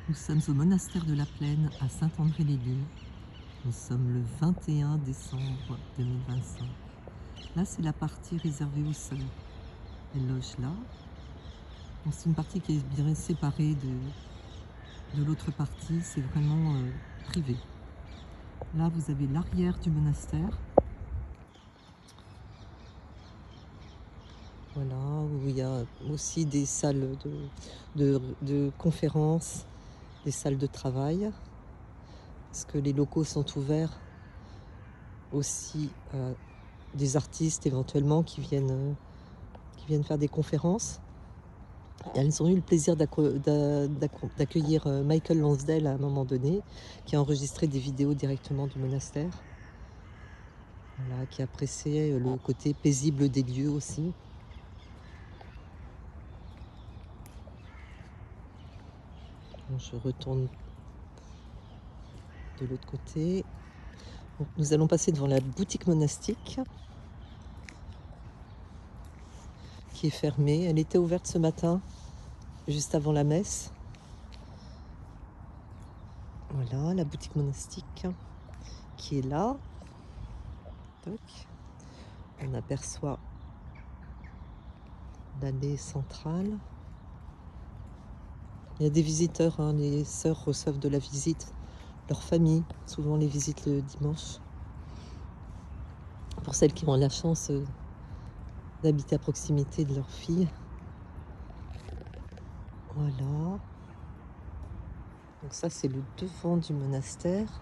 Nous sommes au monastère de la Plaine à Saint-André-les-Lys. Nous sommes le 21 décembre 2025. Là, c'est la partie réservée aux sœurs. Elles logent là. Bon, c'est une partie qui est bien séparée de l'autre partie. C'est vraiment privé. Là, vous avez l'arrière du monastère. Voilà, où il y a aussi des salles de conférences, des salles de travail, parce que les locaux sont ouverts aussi à des artistes éventuellement qui viennent faire des conférences. Et elles ont eu le plaisir d'accueillir Michael Lonsdale à un moment donné, qui a enregistré des vidéos directement du monastère. Voilà, qui appréciait le côté paisible des lieux aussi. Bon, je retourne de l'autre côté. Donc, nous allons passer devant la boutique monastique qui est fermée. Elle était ouverte ce matin, juste avant la messe. Voilà, la boutique monastique qui est là. Toc. On aperçoit l'allée centrale. Il y a des visiteurs, hein, les sœurs reçoivent de la visite, leur famille, souvent les visitent le dimanche. Pour celles qui ont la chance d'habiter à proximité de leur fille. Voilà. Donc ça, c'est le devant du monastère.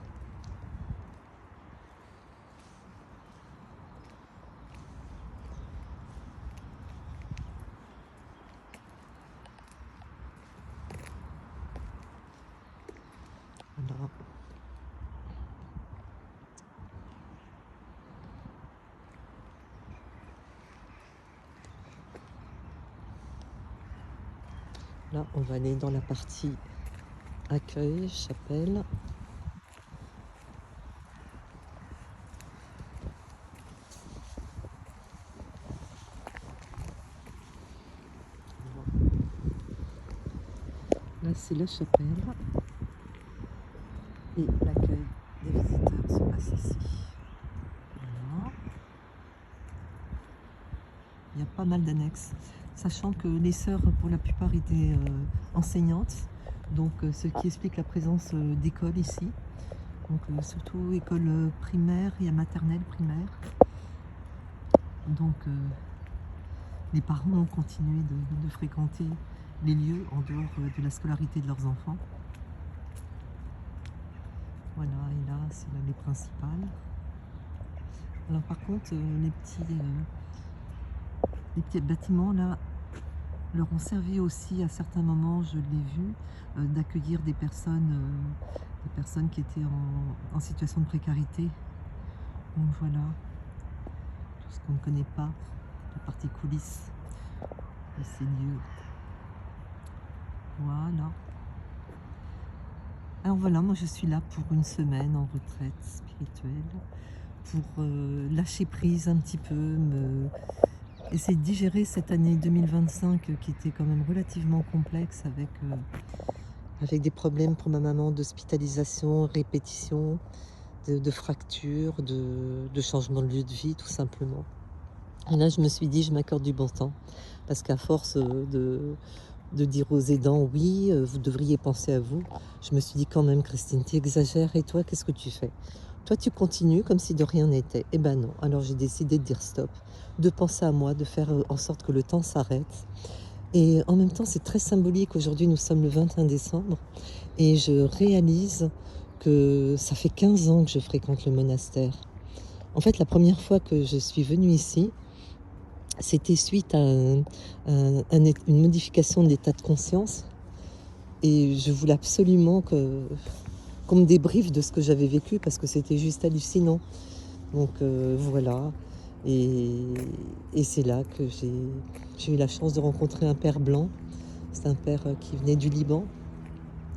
Voilà. Là, on va aller dans la partie accueil, chapelle. Là, c'est la chapelle. Et l'accueil des visiteurs se passe ici. Voilà. Il y a pas mal d'annexes, sachant que les sœurs, pour la plupart, étaient enseignantes. Donc, ce qui explique la présence d'écoles ici. Donc, surtout école primaire, il y a maternelle, primaire. Donc, les parents ont continué de fréquenter les lieux en dehors de la scolarité de leurs enfants. Voilà, et là, c'est l'allée principale. Alors par contre, les petits bâtiments là leur ont servi aussi à certains moments, je l'ai vu, d'accueillir des personnes qui étaient en situation de précarité. Donc voilà, tout ce qu'on ne connaît pas, la partie coulisses de ces lieux. Voilà. Alors voilà, moi je suis là pour une semaine en retraite spirituelle, pour lâcher prise un petit peu, essayer de digérer cette année 2025 qui était quand même relativement complexe avec des problèmes pour ma maman d'hospitalisation, répétition, de fractures, de changement de lieu de vie tout simplement. Et là je me suis dit je m'accorde du bon temps parce qu'à force de dire aux aidants oui, vous devriez penser à vous, je me suis dit quand même Christine, tu exagères et toi qu'est-ce que tu fais? Toi tu continues comme si de rien n'était. Eh ben non, alors j'ai décidé de dire stop, de penser à moi, de faire en sorte que le temps s'arrête. Et en même temps c'est très symbolique, aujourd'hui nous sommes le 21 décembre et je réalise que ça fait 15 ans que je fréquente le monastère. En fait la première fois que je suis venue ici, c'était suite à une modification de l'état de conscience et je voulais absolument qu'on me débriefe de ce que j'avais vécu parce que c'était juste hallucinant. Donc voilà, et c'est là que j'ai eu la chance de rencontrer un père blanc. C'est un père qui venait du Liban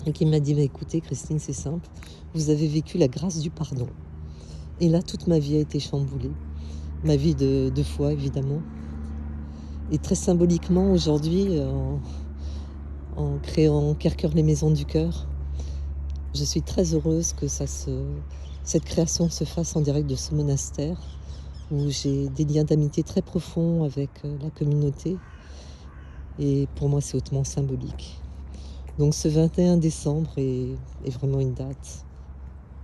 et qui m'a dit: «Bah, écoutez Christine, c'est simple, vous avez vécu la grâce du pardon». Et là, toute ma vie a été chamboulée, ma vie de foi évidemment. Et très symboliquement aujourd'hui, en créant Cœur les maisons du cœur, Je suis très heureuse que cette création se fasse en direct de ce monastère où j'ai des liens d'amitié très profonds avec la communauté et pour moi c'est hautement symbolique. Donc ce 21 décembre est vraiment une date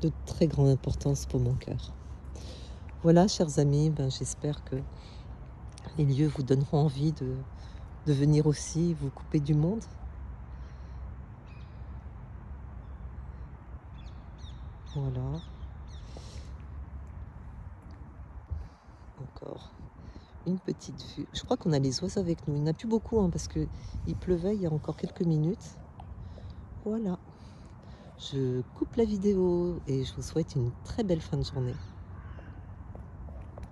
de très grande importance pour mon cœur. Voilà, chers amis, j'espère que les lieux vous donneront envie de venir aussi vous couper du monde. Voilà, encore une petite vue. Je crois qu'on a les oiseaux avec nous. Il n'y en a plus beaucoup parce qu'il pleuvait il y a encore quelques minutes. Voilà, je coupe la vidéo et je vous souhaite une très belle fin de journée.